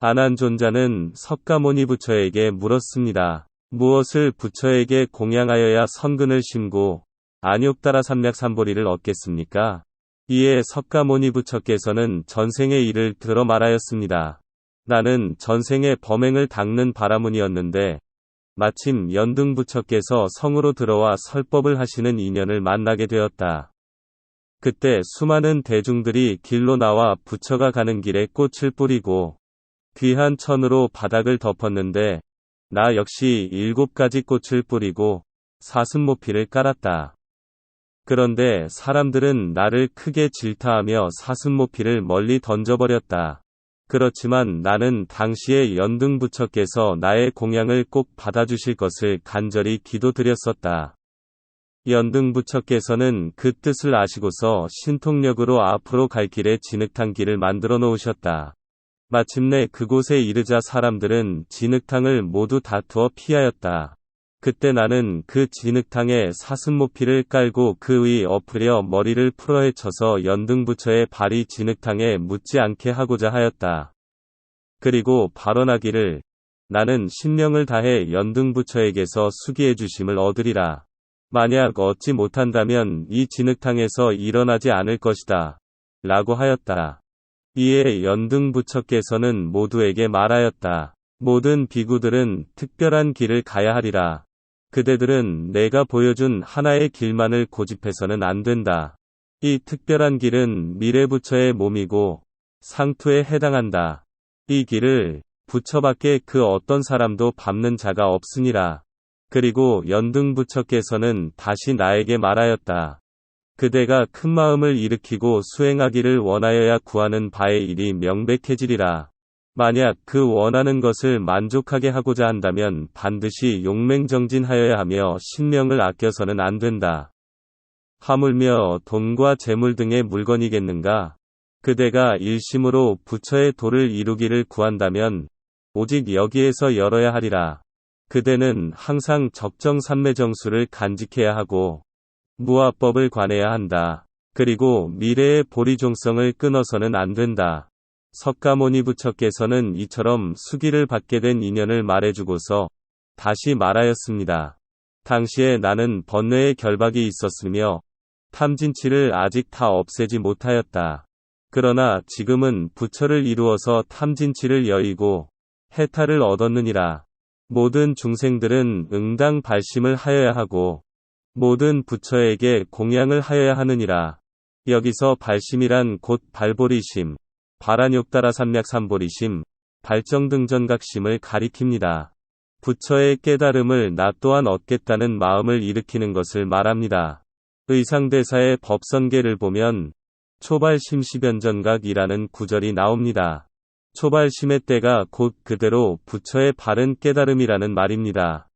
아난존자는 석가모니 부처에게 물었습니다. 무엇을 부처에게 공양하여야 성근을 심고 안욕따라 삼략삼보리를 얻겠습니까? 이에 석가모니 부처께서는 전생의 일을 들어 말하였습니다. 나는 전생의 범행을 닦는 바라문이었는데 마침 연등 부처께서 성으로 들어와 설법을 하시는 인연을 만나게 되었다. 그때 수많은 대중들이 길로 나와 부처가 가는 길에 꽃을 뿌리고 귀한 천으로 바닥을 덮었는데 나 역시 7가지 꽃을 뿌리고 사슴모피를 깔았다. 그런데 사람들은 나를 크게 질타하며 사슴모피를 멀리 던져버렸다. 그렇지만 나는 당시에 연등 부처께서 나의 공양을 꼭 받아주실 것을 간절히 기도드렸었다. 연등 부처께서는 그 뜻을 아시고서 신통력으로 앞으로 갈 길에 진흙탕 길을 만들어 놓으셨다. 마침내 그곳에 이르자 사람들은 진흙탕을 모두 다투어 피하였다. 그때 나는 그 진흙탕에 사슴모피를 깔고 그 위 엎으려 머리를 풀어 헤쳐서 연등 부처의 발이 진흙탕에 묻지 않게 하고자 하였다. 그리고 발언하기를 나는 신명을 다해 연등 부처에게서 수기해 주심을 얻으리라. 만약 얻지 못한다면 이 진흙탕에서 일어나지 않을 것이다. 라고 하였다. 이에 연등 부처께서는 모두에게 말하였다. 모든 비구들은 특별한 길을 가야 하리라. 그대들은 내가 보여준 하나의 길만을 고집해서는 안 된다. 이 특별한 길은 미래부처의 몸이고 상투에 해당한다. 이 길을 부처밖에 그 어떤 사람도 밟는 자가 없으니라. 그리고 연등 부처께서는 다시 나에게 말하였다. 그대가 큰 마음을 일으키고 수행하기를 원하여야 구하는 바의 일이 명백해지리라. 만약 그 원하는 것을 만족하게 하고자 한다면 반드시 용맹정진하여야 하며 신명을 아껴서는 안 된다. 하물며 돈과 재물 등의 물건이겠는가? 그대가 일심으로 부처의 도를 이루기를 구한다면 오직 여기에서 열어야 하리라. 그대는 항상 적정삼매정수를 간직해야 하고 무아법을 관해야 한다. 그리고 미래의 보리종성을 끊어서는 안 된다. 석가모니 부처께서는 이처럼 수기를 받게 된 인연을 말해주고서 다시 말하였습니다. 당시에 나는 번뇌의 결박이 있었으며 탐진치를 아직 다 없애지 못하였다. 그러나 지금은 부처를 이루어서 탐진치를 여의고 해탈을 얻었느니라. 모든 중생들은 응당 발심을 하여야 하고 모든 부처에게 공양을 하여야 하느니라. 여기서 발심이란 곧 발보리심, 발안욕따라 삼략삼보리심, 발정등전각심을 가리킵니다. 부처의 깨달음을 나 또한 얻겠다는 마음을 일으키는 것을 말합니다. 의상대사의 법선계를 보면 초발심시변전각이라는 구절이 나옵니다. 초발심의 때가 곧 그대로 부처의 바른 깨달음이라는 말입니다.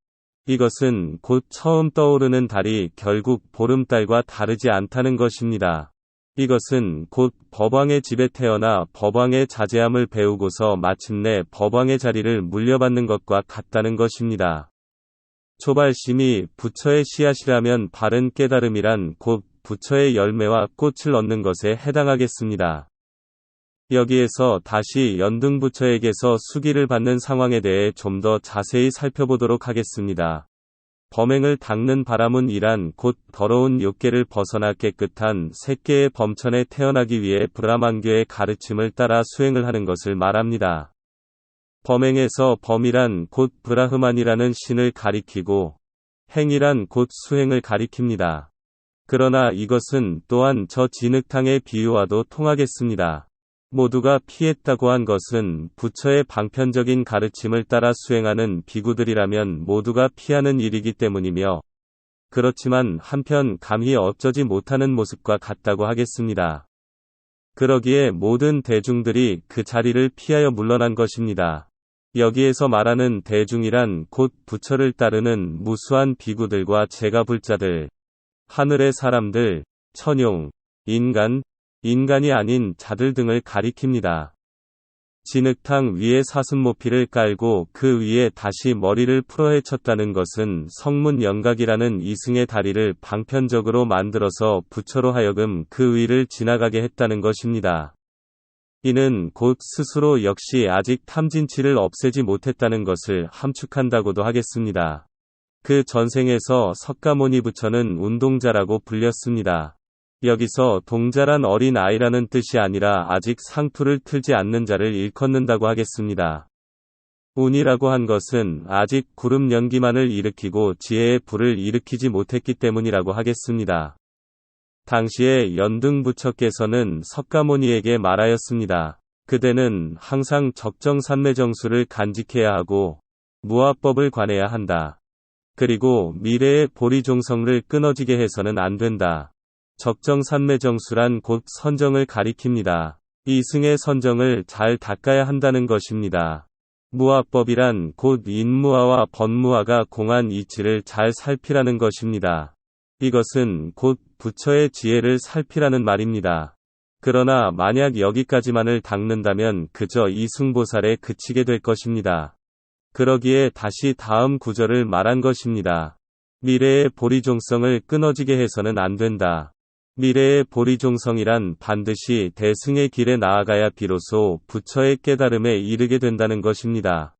이것은 곧 처음 떠오르는 달이 결국 보름달과 다르지 않다는 것입니다. 이것은 곧 법왕의 집에 태어나 법왕의 자제함을 배우고서 마침내 법왕의 자리를 물려받는 것과 같다는 것입니다. 초발심이 부처의 씨앗이라면 바른 깨달음이란 곧 부처의 열매와 꽃을 얻는 것에 해당하겠습니다. 여기에서 다시 연등 부처에게서 수기를 받는 상황에 대해 좀 더 자세히 살펴보도록 하겠습니다. 범행을 닦는 바라문이란 곧 더러운 욕계를 벗어나 깨끗한 새끼의 범천에 태어나기 위해 브라만교의 가르침을 따라 수행을 하는 것을 말합니다. 범행에서 범이란 곧 브라흐만이라는 신을 가리키고 행이란 곧 수행을 가리킵니다. 그러나 이것은 또한 저 진흙탕의 비유와도 통하겠습니다. 모두가 피했다고 한 것은 부처의 방편적인 가르침을 따라 수행하는 비구들이라면 모두가 피하는 일이기 때문이며 그렇지만 한편 감히 어쩌지 못하는 모습과 같다고 하겠습니다. 그러기에 모든 대중들이 그 자리를 피하여 물러난 것입니다. 여기에서 말하는 대중이란 곧 부처를 따르는 무수한 비구들과 제가불자들, 하늘의 사람들, 천용, 인간이 아닌 자들 등을 가리킵니다. 진흙탕 위에 사슴모피를 깔고 그 위에 다시 머리를 풀어 헤쳤다는 것은 성문연각이라는 이승의 다리를 방편적으로 만들어서 부처로 하여금 그 위를 지나가게 했다는 것입니다. 이는 곧 스스로 역시 아직 탐진치를 없애지 못했다는 것을 함축한다고도 하겠습니다. 그 전생에서 석가모니 부처는 운동자라고 불렸습니다. 여기서 동자란 어린 아이라는 뜻이 아니라 아직 상투를 틀지 않는 자를 일컫는다고 하겠습니다. 운이라고 한 것은 아직 구름 연기만을 일으키고 지혜의 불을 일으키지 못했기 때문이라고 하겠습니다. 당시에 연등 부처께서는 석가모니에게 말하였습니다. 그대는 항상 적정산매정수를 간직해야 하고 무아법을 관해야 한다. 그리고 미래의 보리종성을 끊어지게 해서는 안 된다. 적정산매정수란 곧 선정을 가리킵니다. 이승의 선정을 잘 닦아야 한다는 것입니다. 무아법이란 곧 인무아와 번무아가 공한 이치를 잘 살피라는 것입니다. 이것은 곧 부처의 지혜를 살피라는 말입니다. 그러나 만약 여기까지만을 닦는다면 그저 이승보살에 그치게 될 것입니다. 그러기에 다시 다음 구절을 말한 것입니다. 미래의 보리종성을 끊어지게 해서는 안 된다. 미래의 보리종성이란 반드시 대승의 길에 나아가야 비로소 부처의 깨달음에 이르게 된다는 것입니다.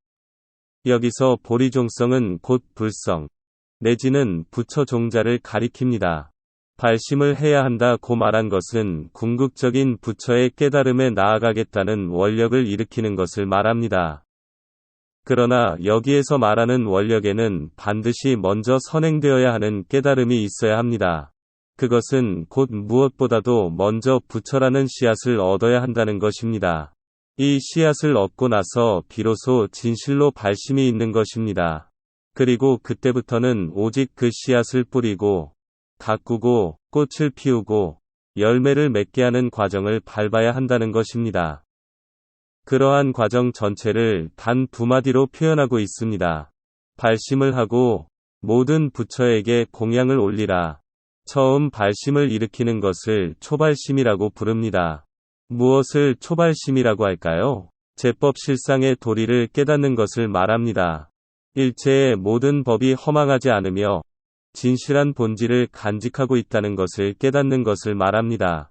여기서 보리종성은 곧 불성, 내지는 부처 종자를 가리킵니다. 발심을 해야 한다고 말한 것은 궁극적인 부처의 깨달음에 나아가겠다는 원력을 일으키는 것을 말합니다. 그러나 여기에서 말하는 원력에는 반드시 먼저 선행되어야 하는 깨달음이 있어야 합니다. 그것은 곧 무엇보다도 먼저 부처라는 씨앗을 얻어야 한다는 것입니다. 이 씨앗을 얻고 나서 비로소 진실로 발심이 있는 것입니다. 그리고 그때부터는 오직 그 씨앗을 뿌리고 가꾸고 꽃을 피우고 열매를 맺게 하는 과정을 밟아야 한다는 것입니다. 그러한 과정 전체를 단 두 마디로 표현하고 있습니다. 발심을 하고 모든 부처에게 공양을 올리라. 처음 발심을 일으키는 것을 초발심이라고 부릅니다. 무엇을 초발심이라고 할까요? 제법실상의 도리를 깨닫는 것을 말합니다. 일체의 모든 법이 허망하지 않으며 진실한 본질을 간직하고 있다는 것을 깨닫는 것을 말합니다.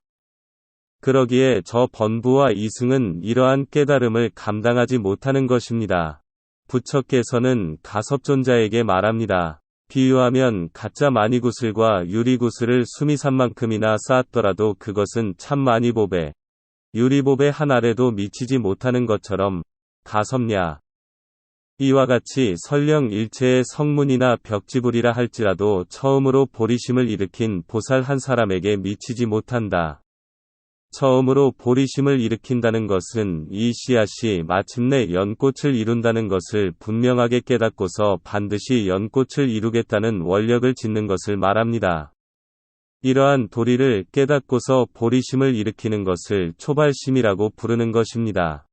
그러기에 저 번부와 이승은 이러한 깨달음을 감당하지 못하는 것입니다. 부처께서는 가섭존자에게 말합니다. 비유하면 가짜 마니구슬과 유리구슬을 수미산만큼이나 쌓았더라도 그것은 참 마니보배, 유리보배 한 알에도 미치지 못하는 것처럼 가섭냐. 이와 같이 설령 일체의 성문이나 벽지불이라 할지라도 처음으로 보리심을 일으킨 보살 한 사람에게 미치지 못한다. 처음으로 보리심을 일으킨다는 것은 이 씨앗이 마침내 연꽃을 이룬다는 것을 분명하게 깨닫고서 반드시 연꽃을 이루겠다는 원력을 짓는 것을 말합니다. 이러한 도리를 깨닫고서 보리심을 일으키는 것을 초발심이라고 부르는 것입니다.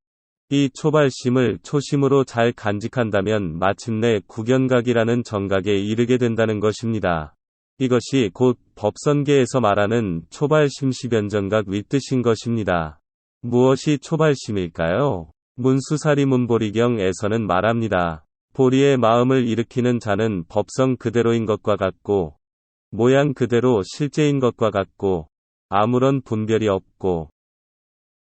이 초발심을 초심으로 잘 간직한다면 마침내 구견각이라는 정각에 이르게 된다는 것입니다. 이것이 곧 법선계에서 말하는 초발심시변정각 윗뜻인 것입니다. 무엇이 초발심일까요? 문수사리문보리경에서는 말합니다. 보리의 마음을 일으키는 자는 법성 그대로인 것과 같고 모양 그대로 실제인 것과 같고 아무런 분별이 없고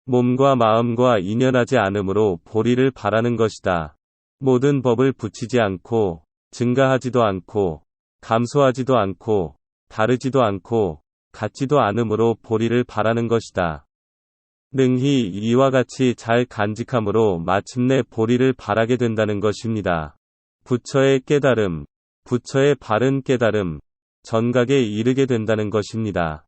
몸과 마음과 인연하지 않으므로 보리를 바라는 것이다. 모든 법을 붙이지 않고 증가하지도 않고 감소하지도 않고 다르지도 않고 같지도 않으므로 보리를 바라는 것이다. 능히 이와 같이 잘 간직함으로 마침내 보리를 바라게 된다는 것입니다. 부처의 깨달음, 부처의 바른 깨달음, 전각에 이르게 된다는 것입니다.